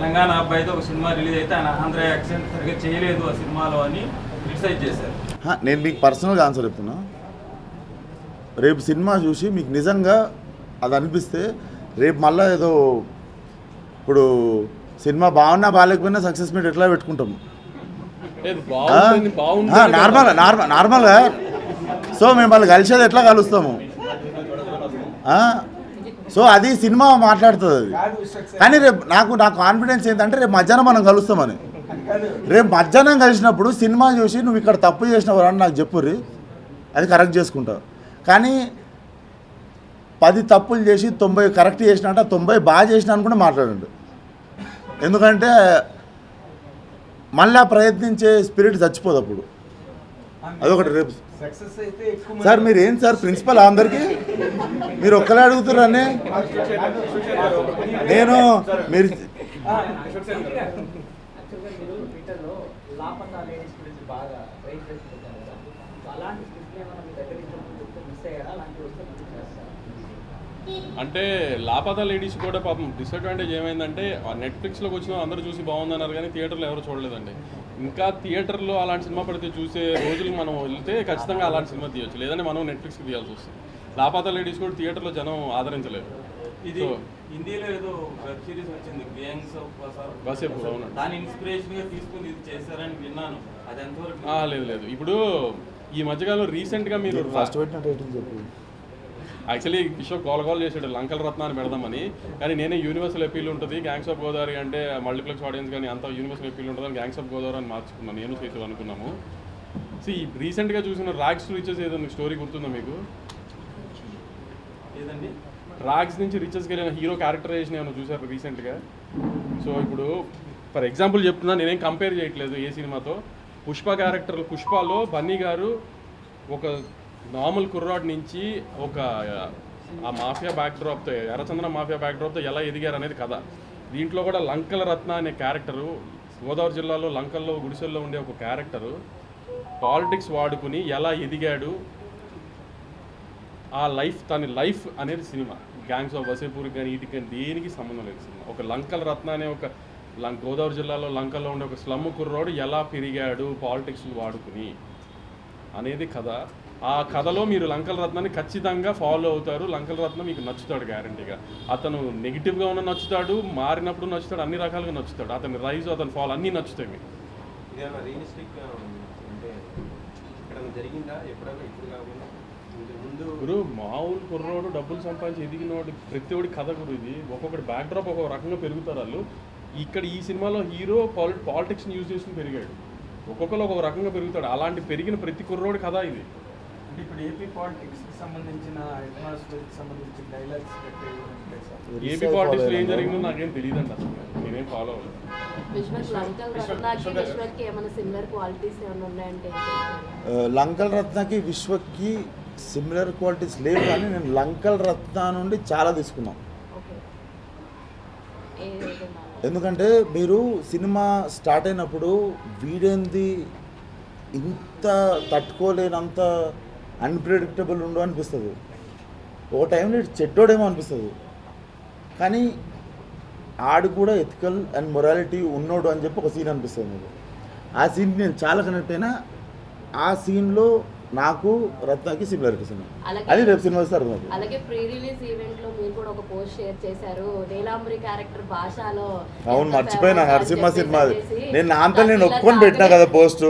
తెలంగాణ అబ్బాయితో ఒక cinema release అయితే ఆయన ఆంధ్ర యాక్సెంట్ సరిగ్గా చేయలేదు ఆ సినిమాలో అని క్రిటిసైజ్ చేశారు. నేను మీకు పర్సనల్గా ఆన్సర్ చెప్తున్నా. రేపు సినిమా చూసి మీకు నిజంగా అది అనిపిస్తే రేపు మళ్ళీ ఏదో ఇప్పుడు సినిమా బాగున్నా బాగాలేకపోయినా సక్సెస్ మీట్ ఎట్లా పెట్టుకుంటాము నార్మల్గా. సో మేము వాళ్ళు కలిసేది ఎట్లా కలుస్తాము. సో అది సినిమా మాట్లాడుతుంది అది. కానీ రేపు నా కాన్ఫిడెన్స్ ఏంటంటే రేపు మధ్యాహ్నం మనం కలుస్తామని. రేపు మధ్యాహ్నం కలిసినప్పుడు సినిమా చూసి నువ్వు ఇక్కడ తప్పు చేసినవారు అని నాకు చెప్పుర్రి, అది కరెక్ట్ చేసుకుంటావు. కానీ 10 తప్పులు చేసి 90 కరెక్ట్ చేసినట్టు 90 బాగా చేసినా అని కూడా మాట్లాడండి. ఎందుకంటే మళ్ళీ ప్రయత్నించే స్పిరిట్ చచ్చిపోదు అప్పుడు. అదొకటి. రేపు సార్ మీరు ఏంటి సార్ ప్రిన్సిపల్ అందరికీ మీరు ఒక్కలే అడుగుతున్నారని నేను మీరు అంటే లాపతా లేడీస్ కూడా పాపం డిసడ్వాంటేజ్ ఏమైందంటే నెట్ఫ్లిక్స్లోకి వచ్చిన అందరూ చూసి బాగుందన్నారు కానీ థియేటర్లో ఎవరు చూడలేదండి. ఇంకా థియేటర్లో అలాంటి సినిమా పడితే చూసే రోజులు మనం వెళ్తే ఖచ్చితంగా అలాంటి సినిమా తీయచ్చు, లేదంటే మనం నెట్ఫ్లిక్స్కి తీయాల్సి వస్తుంది. లాపతా లేడీస్ కూడా థియేటర్లో జనం ఆదరించలేదు. ఇది హిందీలో ఏదో వెబ్ సిరీస్ వచ్చింది గ్యాంగ్స్ ఆఫ్ వసేపూర్, అవునండి. దాని ఇన్స్పిరేషన్గా తీసుకుని ఇది చేశారని విన్నాను. అది ఎంతవరకు? లేదు. ఇప్పుడు ఈ మధ్యకాలంలో రీసెంట్గా మీరు ఫస్ట్ పెట్టిన టైటిల్ చెప్పు. యాక్చువల్లీ కిషోర్ గోల్ చేసాడు లంకల రత్నాన్ని పెడదామని, కానీ నేనే యూనివర్సల్ అపీల్ ఉంటుంది గ్యాంగ్స్ ఆఫ్ గోదావరి అంటే మల్టీప్లెక్స్ ఆడియన్స్ కానీ అంతా యూనివర్సల్ అపీల్ ఉంటుందని గ్యాంగ్స్ ఆఫ్ గోదావరి అని మార్చుకున్నాను. నేను చేసి అనుకున్నాము. రీసెంట్గా చూసిన రాగ్స్ టు రిచెస్ ఏదో స్టోరీ గుర్తుందా మీకు? ఏదండి? రాగ్స్ నుంచి రిచెస్కి వెళ్ళిన హీరో క్యారెక్టరైజేషన్ ఏమైనా చూసారు రీసెంట్గా? సో ఇప్పుడు ఫర్ ఎగ్జాంపుల్ చెప్తున్నా, నేనేం కంపేర్ చేయట్లేదు ఏ సినిమాతో. పుష్పలో బన్నీ గారు ఒక నార్మల్ కుర్రాడ్ నుంచి ఒక ఆ మాఫియా బ్యాక్డ్రాప్తో, ఎర్రచందన మాఫియా బ్యాక్డ్రాప్తో ఎలా ఎదిగారు అనేది కథ. దీంట్లో కూడా లంకల రత్న అనే క్యారెక్టరు గోదావరి జిల్లాలో లంకల్లో గుడిసెల్లో ఉండే ఒక క్యారెక్టరు పాలిటిక్స్ వాడుకుని ఎలా ఎదిగాడు, ఆ తన లైఫ్ అనేది సినిమా. గ్యాంగ్స్ ఆఫ్ వసేపూర్కి కానీ వీటికి కానీ దేనికి సంబంధం లేదు సినిమా. ఒక లంకల రత్న అనే ఒక గోదావరి జిల్లాలో లంకల్లో ఉండే ఒక స్లమ్ కుర్రాడు ఎలా పెరిగాడు పాలిటిక్స్ వాడుకుని అనేది కథ. ఆ కథలో మీరు లంకల రత్నాన్ని ఖచ్చితంగా ఫాలో అవుతారు. లంకల రత్నం మీకు నచ్చుతాడు గ్యారంటీగా. అతను నెగిటివ్గా ఉన్న నచ్చుతాడు, మారినప్పుడు నచ్చుతాడు, అన్ని రకాలుగా నచ్చుతాడు. అతని రైజ్, అతని ఫాల్ అన్నీ నచ్చుతాయి మీకు. గురు మామూలు కుర్రోడు డబ్బులు సంపాదించి ఎదిగినోడు ప్రతి ఒడి కథ గురు. ఇది ఒక్కొక్కటి బ్యాక్డ్రాప్ ఒక్కొక్క రకంగా పెరుగుతారు వాళ్ళు. ఇక్కడ ఈ సినిమాలో హీరో పాలిటిక్స్ని యూజ్ చేసుకుని పెరిగాడు. ఒక్కొక్కరు ఒక్కొక్క రకంగా పెరుగుతాడు. అలాంటి పెరిగిన ప్రతి కుర్రోడి కథ ఇది. ఇప్పుడు ఏపీ పాలిటిక్స్కి సంబంధించిన అట్మాస్ఫియర్కి సంబంధించిన డైలాగ్స్ ఏపీ పాలిటిక్స్లో ఏం జరిగిందో నాకేం తెలియదండి, అసలు నేనేం ఫాలో అవ్వలేదు. లంకల రత్నకి విశ్వకి సిమిలర్ క్వాలిటీస్ లేవు, కానీ నేను లంకల రత్న నుండి చాలా తీసుకున్నాను. ఎందుకంటే మీరు సినిమా స్టార్ట్ అయినప్పుడు వీడేంది ఇంత తట్టుకోలేనంత అన్ప్రెడిక్టబుల్ ఉండు అనిపిస్తుంది. ఒక టైంలో చెడ్డోడేమో అనిపిస్తుంది, కానీ ఆడు కూడా ఎథికల్ అండ్ మొరాలిటీ ఉన్నోడు అని చెప్పి ఒక సీన్ అనిపిస్తుంది మీకు. ఆ సీన్కి నేను చాలా కనెక్ట్ అయినా. ఆ సీన్లో నాకు రత్నకి సిమిలారిటీస్ ఉన్నాయి. అది రేపు సినిమా వస్తారు. అలాగే ప్రీ రిలీజ్ ఈవెంట్ లో మీరు కూడా ఒక పోస్ట్ షేర్ చేశారు. నీలాంబరి క్యారెక్టర్ భాషలో. అవును, మర్చిపోయినా నరసింహ సినిమా. నేను నా అంతా నేను ఒప్పుకొని పెట్టినా కదా పోస్టు.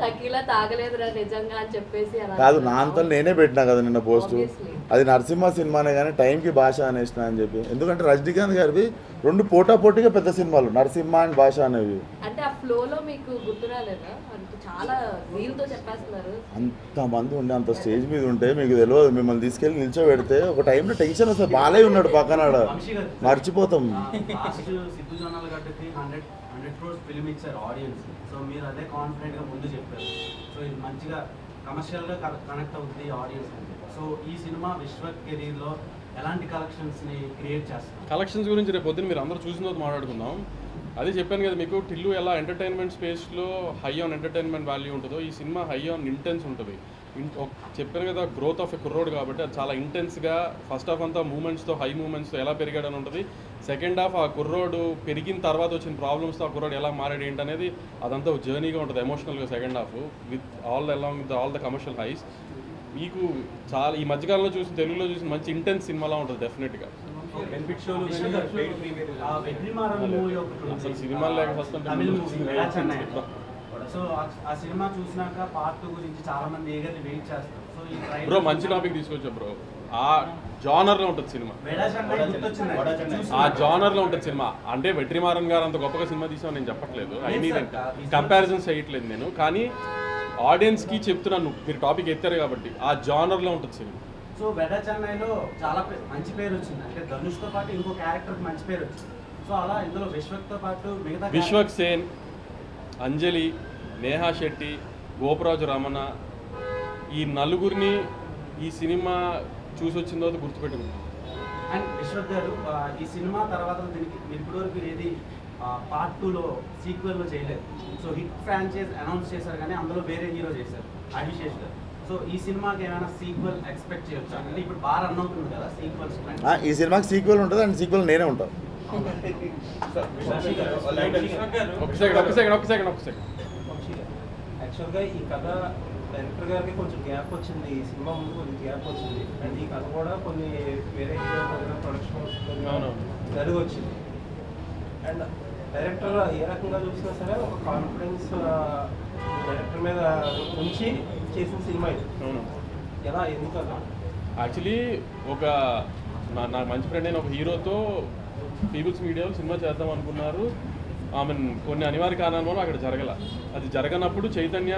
తగ్గిలా తాగలేదురా నిజంగా అని చెప్పేసి కాదు, నా అంతా నేనే పెట్టినా కదా నిన్న పోస్టు. అది నరసింహ సినిమానే కానీ టైంకి భాష అనేసిన అని చెప్పి. ఎందుకంటే రజనీకాంత్ గారివి 2 పోటాపోటీగా పెద్ద సినిమాలు, నరసింహ అండ్ భాష అనేవి. అంటే ఆ ఫ్లోలో మీకు గుర్తురాలేదా? చాలా వీల్తో చెప్పేస్తున్నారు. అంతమంది ఉండే అంత స్టేజ్ మీద ఉంటే మీకు తెలియదు. మిమ్మల్ని తీసుకెళ్ళి నిల్చోబెడితే ఒక టైంలో టెన్షన్ వస్తుంది. బాలయ్య ఉన్నాడు పక్కన, మర్చిపోతాం. ఫిల్మ్ ఇచ్చారు ఆడియన్స్. సో మీరు అదే కాన్ఫిడెంట్గా ముందు చెప్పారు. సో ఇది మంచిగా కమర్షియల్గా కనెక్ట్ అవుతుంది ఆడియన్స్. సో ఈ సినిమా విశ్వ కెరీర్లో ఎలాంటి కలెక్షన్స్ని క్రియేట్ చేస్తారు? కలెక్షన్స్ గురించి రేపు పొద్దున్న మీరు అందరూ చూసిన తర్వాత మాట్లాడుకుందాం. అదే చెప్పాను కదా మీకు, టిల్లు ఎలా ఎంటర్టైన్మెంట్ స్పేస్లో హై ఆన్ ఎంటర్టైన్మెంట్ వాల్యూ ఉంటుందో ఈ సినిమా హై ఆన్ ఇంటెన్స్ ఉంటుంది. చెప్పాను కదా గ్రోత్ ఆఫ్ ఎ కుర్రోడ్ కాబట్టి అది చాలా ఇంటెన్స్గా ఫస్ట్ హాఫ్ అంతా మూమెంట్స్తో హై మూమెంట్స్తో ఎలా పెరిగాడని ఉంటుంది. సెకండ్ హాఫ్ ఆ కుర్రోడు పెరిగిన తర్వాత వచ్చిన ప్రాబ్లమ్స్తో ఆ కుర్రోడు ఎలా మారాడు ఏంటనేది అదంతా ఒక జర్నీగా ఉంటుంది ఎమోషనల్గా second half with all the commercial highs. మీకు చాలా ఈ మధ్యకాలంలో తెలుగులో చూసిన మంచి ఇంటెన్స్ సినిమాలా ఉంటుంది డెఫినెట్గా. బెనిఫిట్ షోలు ఆ వెట్రిమారన్ మూవీ ఒకటి ఉంది. అసలు సినిమాలు లేక ఫస్ట్ తమిళ మూవీ వెడా చెన్నై. సో ఆ సినిమా చూసినాక పార్ట్ 2 గురించి చాలా మంది ఏగర్లీ వెయిట్ చేస్తారు. సో ఈ బ్రో మంచి టాపిక్ తీసుకొచ్చా బ్రో. ఆ జానర్లో ఉంటుంది సినిమా, వెడా చెన్నై గుర్తొచ్చింది. ఆ జానర్లో ఉంటుంది సినిమా. అంటే వెట్రిమారన్ గారు అంత గొప్పగా సినిమా తీసామని నేను చెప్పట్లేదు, అన్ని కంపారిజన్స్ చేయట్లేదు నేను. కానీ ఆడియన్స్కి చెప్తున్నాను, మీరు టాపిక్ ఎత్తారు కాబట్టి ఆ జానర్లో ఉంటుంది సినిమా. సో వెడా చెన్నైలో చాలా మంచి పేరు వచ్చింది. అంటే ధనుష్తో పాటు ఇంకో క్యారెక్టర్కి మంచి పేరు వచ్చింది. సో అలా ఇందులో విశ్వక్తో పాటు మిగతా విశ్వక్ సేన్, అంజలి, నేహా శెట్టి, గోపరాజు రమణ, ఈ నలుగురిని ఈ సినిమా చూసి వచ్చిన తర్వాత గుర్తుపెట్టుకుంటాం. అండ్ విశ్వక్ గారు ఈ సినిమా తర్వాత దీనికి మీరు ఇప్పటివరకు ఏది పార్ట్ 2లో సీక్వెల్లో చేయలేదు. సో హిట్ ఫ్రాంచైజ్ అనౌన్స్ చేశారు కానీ అందులో వేరే హీరో చేశారు, అభిషేక్ గారు. సో ఈ సినిమాకి ఏమైనా సీక్వెల్ ఎక్స్పెక్ట్ చేయొచ్చు? అంటే ఇప్పుడు బాగా రన్ అవుతుంది కదా సీక్వెల్స్. ఈ సినిమాకి సీక్వెల్ ఉంటుంది అండ్ సీక్వెల్ నేనే ఉంటాను. ఒక సెకండ్. యాక్చువల్గా ఈ కథ డైరెక్టర్ గారికి కొంచెం గ్యాప్ వచ్చింది, ఈ సినిమా ముందు కొంచెం గ్యాప్ వచ్చింది. అండ్ ఈ కథ కూడా కొన్ని వేరే ప్రొడక్షన్స్ జరిగి వచ్చింది. అండ్ డైరెక్టర్ ఏ రకంగా చూసినా సరే ఒక కాన్ఫిడెన్స్ డైరెక్టర్ మీద ఉంచి చేసిన సినిమా ఇది. ఎలా ఎందుకన్నా యాక్చువల్లీ నా మంచి ఫ్రెండ్ అయిన ఒక హీరోతో పీపుల్స్ మీడియాలో సినిమా చేద్దాం అనుకున్నారు. కొన్ని అనివార్య కారణాల వల్ల అక్కడ జరగల. అది జరగనప్పుడు చైతన్య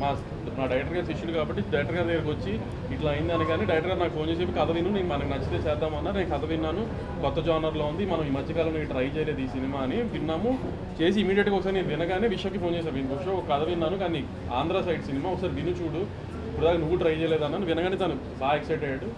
మా డైరెక్టర్ గారు శిష్యుడు కాబట్టి డైరెక్టర్ గారి దగ్గరికి వచ్చి ఇట్లా అయింది అని, కానీ డైరెక్టర్ గారు నాకు ఫోన్ చేసి కథ విను, నేను మనకు నచ్చితే చేద్దామన్నా. నేను కథ విన్నాను, కొత్త జానర్లో ఉంది, మనం ఈ మధ్యకాలంలో ట్రై చేయలేదు ఈ సినిమా అని విన్నాము. చేసి ఇమీడియట్గా ఒకసారి నేను వినగానే విశ్వకి ఫోన్ చేశాను, విశ్వ ఒక కథ విన్నాను కానీ ఆంధ్ర సైడ్ సినిమా ఒకసారి విను చూడు, ఇప్పుడు దాకా నువ్వు ట్రై చేయలేదన్నాను. వినగానే తను బాగా ఎక్సైట్ అయ్యాడు.